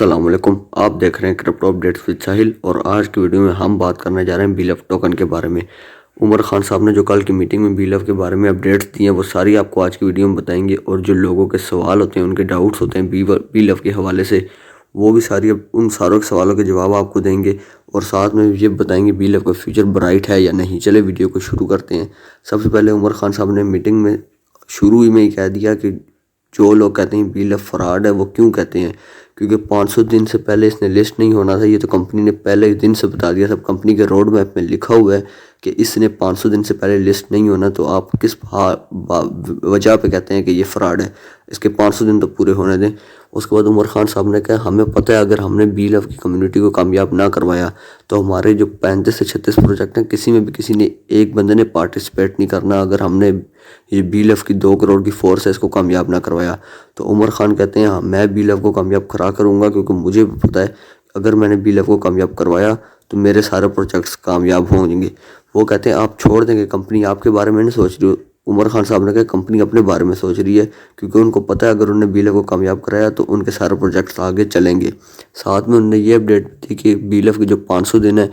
السلام علیکم، آپ دیکھ رہے ہیں کرپٹو اپڈیٹس ود ساحل، اور آج کی ویڈیو میں ہم بات کرنے جا رہے ہیں بیلف ٹوکن کے بارے میں۔ عمر خان صاحب نے جو کل کی میٹنگ میں بیلف کے بارے میں اپڈیٹس دی ہیں وہ ساری آپ کو آج کی ویڈیو میں بتائیں گے، اور جو لوگوں کے سوال ہوتے ہیں، ان کے ڈاؤٹس ہوتے ہیں بیلف کے حوالے سے، وہ بھی ساری ان ساروں کے سوالوں کے جواب آپ کو دیں گے، اور ساتھ میں یہ بتائیں گے بیلف کا فیوچر برائٹ ہے یا نہیں۔ چلے ویڈیو کو شروع کرتے ہیں۔ سب سے پہلے عمر خان صاحب نے میٹنگ میں شروع ہی میں ہی کہہ دیا کہ جو لوگ کہتے ہیں بیلف فراڈ ہے، وہ کیوں کہتے ہیں؟ کیونکہ 500 دن سے پہلے اس نے لسٹ نہیں ہونا تھا۔ یہ تو کمپنی نے پہلے دن سے بتا دیا تھا، کمپنی کے روڈ میپ میں لکھا ہوا ہے کہ اس نے 500 دن سے پہلے لسٹ نہیں ہونا، تو آپ کس وجہ پہ کہتے ہیں کہ یہ فراڈ ہے؟ اس کے 500 دن تو پورے ہونے دیں۔ اس کے بعد عمر خان صاحب نے کہا ہمیں پتہ ہے اگر ہم نے بیلف کی کمیونٹی کو کامیاب نہ کروایا تو ہمارے جو 35 سے 36 پروجیکٹ ہیں، کسی میں بھی کسی نے ایک بندے نے پارٹیسپیٹ نہیں کرنا اگر ہم نے یہ بیلف کی 2 کروڑ کی فورس ہے اس کو کامیاب نہ کروایا۔ تو عمر خان کہتے ہیں ہاں میں بیلف کو کامیاب کروں گا، کیونکہ مجھے بھی پتہ ہے اگر میں نے بیلف کو کامیاب کروایا تو میرے سارے پروجیکٹس کامیاب ہوں گے۔ وہ کہتے ہیں آپ چھوڑ دیں گے، کمپنی آپ کے بارے میں نہیں سوچ رہی۔ عمر خان صاحب نے کہا کمپنی اپنے بارے میں سوچ رہی ہے، کیونکہ ان کو پتہ ہے اگر انہوں نے بیلف کو کامیاب کرایا تو ان کے سارے پروجیکٹس آگے چلیں گے۔ ساتھ میں انہوں نے یہ اپڈیٹ دی کہ بیلف کے جو 500 دن ہیں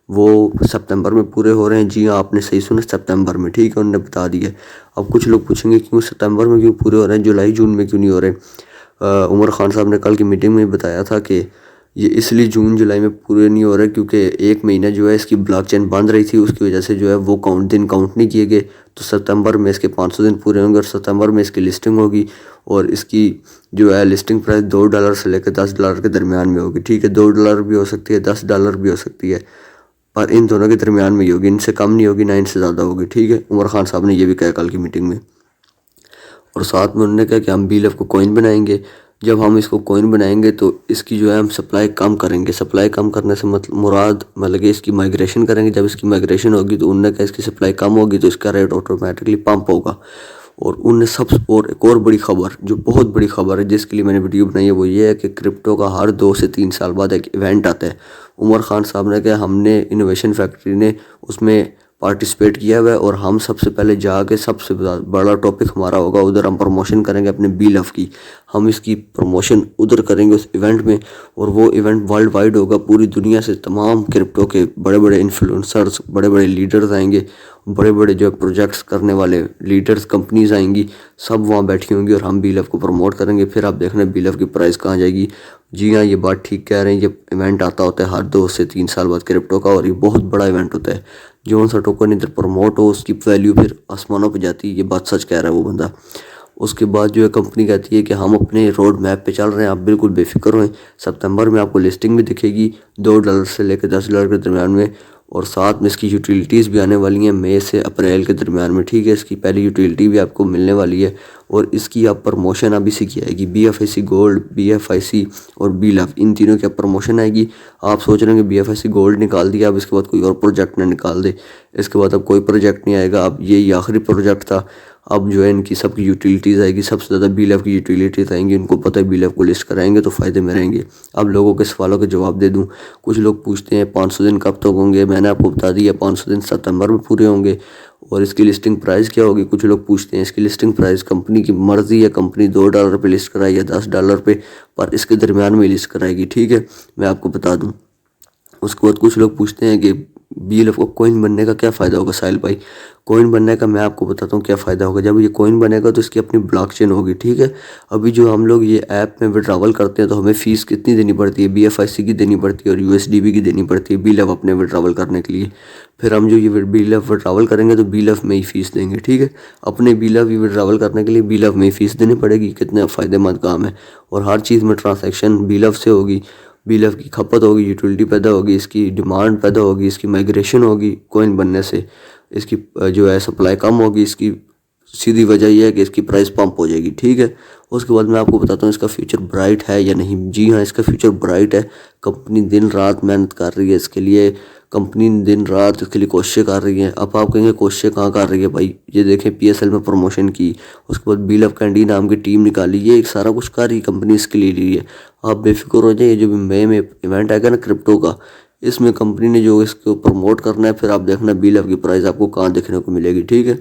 وہ سپتمبر میں پورے ہو رہے ہیں۔ جی ہاں، آپ نے صحیح سنا، سپتمبر میں، ٹھیک ہے، انہوں نے بتا دیا۔ اب کچھ لوگ پوچھیں گے کیوں سپتمبر میں کیوں پورے ہو رہے ہیں، جولائی جون میں کیوں نہیں ہو رہے؟ عمر خان صاحب نے کل کی میٹنگ میں بتایا تھا کہ یہ اس لیے جون جولائی میں پورے نہیں ہو رہے کیونکہ ایک مہینہ جو ہے اس کی بلاک چین بند رہی تھی، اس کی وجہ سے جو ہے وہ دن کاؤنٹ نہیں کیے گئے۔ تو ستمبر میں اس کے 500 دن پورے ہوں گے، اور ستمبر میں اس کی لسٹنگ ہوگی، اور اس کی جو ہے لسٹنگ پرائس $2 سے لے کے $10 کے درمیان میں ہوگی، ٹھیک ہے۔ $2 بھی ہو سکتی ہے، $10 بھی ہو سکتی ہے، پر ان دونوں کے درمیان میں ہی ہوگی، ان سے کم نہیں ہوگی نہ ان سے زیادہ ہوگی، ٹھیک ہے۔ عمر خان صاحب نے یہ بھی کہا کل کی میٹنگ میں، اور ساتھ میں انہوں نے کہا کہ ہم بیلف کو کوئن بنائیں گے۔ جب ہم اس کو کوئن بنائیں گے تو اس کی جو ہے ہم سپلائی کم کریں گے۔ سپلائی کم کرنے سے مراد کہ اس کی مائگریشن کریں گے۔ جب اس کی مائگریشن ہوگی تو انہوں نے کہا اس کی سپلائی کم ہوگی تو اس کا ریٹ آٹومیٹکلی پمپ ہوگا۔ اور انہوں نے ایک اور بڑی خبر، جو بہت بڑی خبر ہے جس کے لیے میں نے ویڈیو بنائی ہے، وہ یہ ہے کہ کرپٹو کا ہر 2 سے 3 سال بعد ایک ایونٹ آتا ہے۔ عمر خان صاحب نے کہا ہم نے انوویشن فیکٹری نے اس میں پارٹیسپیٹ کیا ہوا ہے، اور ہم سب سے پہلے جا کے سب سے بڑا ٹاپک ہمارا ہوگا، ادھر ہم پروموشن کریں گے اپنے بیلف کی۔ ہم اس کی پروموشن ادھر کریں گے اس ایونٹ میں، اور وہ ایونٹ ورلڈ وائڈ ہوگا، پوری دنیا سے تمام کرپٹو کے بڑے بڑے انفلوئنسرز، بڑے بڑے لیڈرز آئیں گے، بڑے بڑے جو پروجیکٹس کرنے والے لیڈرز کمپنیز آئیں گی، سب وہاں بیٹھی ہوں گی، اور ہم بیلف کو پروموٹ کریں گے۔ پھر آپ دیکھنا بیلف کی پرائز کہاں جائے گی۔ جی ہاں، یہ بات ٹھیک کہہ رہے ہیں، یہ ایونٹ آتا ہوتا ہے ہر 2 سے 3 سال بعد کرپٹو کا، اور یہ بہت بڑا ایونٹ ہوتا ہے۔ جو سا ٹوکن ادھر پروموٹ ہو اس کی ویلیو پھر آسمانوں پہ جاتی ہے، یہ بات سچ کہہ رہا ہے وہ بندہ۔ اس کے بعد جو ہے کمپنی کہتی ہے کہ ہم اپنے روڈ میپ پہ چل رہے ہیں، آپ بالکل بے فکر ہوئیں۔ ستمبر میں آپ کو لسٹنگ بھی دکھے گی $2 سے لے کے $10 کے درمیان میں، اور ساتھ میں اس کی یوٹیلیٹیز بھی آنے والی ہیں مئی سے اپریل کے درمیان میں، ٹھیک ہے۔ اس کی پہلی یوٹیلیٹی بھی آپ کو ملنے والی ہے، اور اس کی آپ پروموشن ابھی سے کی آئے گی۔ BFIC گولڈ، BFIC اور بیلف، ان تینوں کی اب پروموشن آئے گی۔ آپ سوچ رہے ہیں کہ BFIC گولڈ نکال دیا، اب اس کے بعد کوئی اور پروجیکٹ نہ نکال دے، اس کے بعد اب کوئی پروجیکٹ نہیں آئے گا، اب یہی آخری پروجیکٹ تھا۔ اب جو ہے ان کی سب کی یوٹیلیٹیز آئے گی، سب سے زیادہ بیلف کی یوٹیلیٹیز آئیں گی، ان کو پتہ ہے بیلف کو لسٹ کرائیں گے تو فائدے میں رہیں گے۔ اب لوگوں کے سوالوں کے جواب دے دوں۔ کچھ لوگ پوچھتے ہیں 500 دن کب تک ہوں گے؟ میں نے آپ کو بتا دیا 500 دن ستمبر میں پورے ہوں گے، اور اس کی لسٹنگ پرائز کیا ہوگی؟ کچھ لوگ پوچھتے ہیں اس کی لسٹنگ پرائز، کمپنی کی مرضی ہے، کمپنی $2 پہ لسٹ کرائے یا $10 پہ، پر اس کے درمیان میں لسٹ کرائے گی، ٹھیک ہے، میں آپ کو بتا دوں۔ اس کے بعد کچھ لوگ پوچھتے ہیں کہ بیلف کو کوئن بننے کا کیا فائدہ ہوگا ساحل بھائی؟ کوئن بننے کا میں آپ کو بتاتا ہوں کیا فائدہ ہوگا۔ جب یہ کوئن بنے گا تو اس کی اپنی بلاک چین ہوگی، ٹھیک ہے۔ ابھی جو ہم لوگ یہ ایپ میں وڈراول کرتے ہیں تو ہمیں فیس کتنی دینی پڑتی ہے؟ BFIC کی دینی پڑتی ہے اور USDB کی دینی پڑتی ہے بیلف اپنے وڈراول کرنے کے لیے۔ پھر ہم جو یہ بیلف وڈراول کریں گے تو بیلف میں ہی فیس دیں گے، ٹھیک ہے۔ اپنے بیلف ہی وڈراول کرنے کے لیے بیلف میں ہی فیس دینی پڑے گی، کتنا فائدہ مند کام ہے۔ اور ہر چیز میں ٹرانزیکشن بیلف سے ہوگی، بیلف کی کھپت ہوگی، یوٹیلیٹی پیدا ہوگی، اس کی ڈیمانڈ پیدا ہوگی، اس کی مائگریشن ہوگی کوئن بننے سے، اس کی جو ہے سپلائی کم ہوگی۔ اس کی سیدھی وجہ یہ ہے کہ اس کی پرائز پمپ ہو جائے گی، ٹھیک ہے۔ اس کے بعد میں آپ کو بتاتا ہوں اس کا فیوچر برائٹ ہے یا نہیں۔ جی ہاں، اس کا فیوچر برائٹ ہے۔ کمپنی دن رات محنت کر رہی ہے اس کے لیے، کمپنی دن رات اس کے لیے کوششیں کر رہی ہیں۔ اب آپ کہیں گے کوششیں کہاں کر رہی ہے بھائی؟ یہ دیکھیں PSL میں پروموشن کی، اس کے بعد بیلف کینڈی نام کی ٹیم نکالی، یہ سارا کچھ کر رہی کمپنی اس کے لیے لی ہے۔ آپ بے فکر ہو جائیں، یہ جو بھی مئی میں ایونٹ آئے گا نا کرپٹو کا، اس میں کمپنی نے جو اس کو پروموٹ کرنا ہے، پھر آپ دیکھنا بیلف کی پرائز آپ کو کہاں دیکھنے کو ملے گی، ٹھیک ہے۔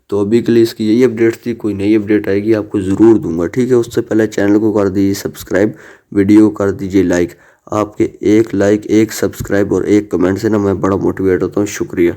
تو ابھی کے لیے اس کی یہی اپڈیٹ تھی، کوئی نئی اپڈیٹ آئے گی آپ کو ضرور دوں گا، ٹھیک ہے؟ اس سے پہلے چینل کو کر دیجیے سبسکرائب، ویڈیو کر دیجیے لائک۔ آپ کے ایک لائک، ایک سبسکرائب اور ایک کمنٹ سے نا میں بڑا موٹیویٹ ہوتا ہوں۔ شکریہ۔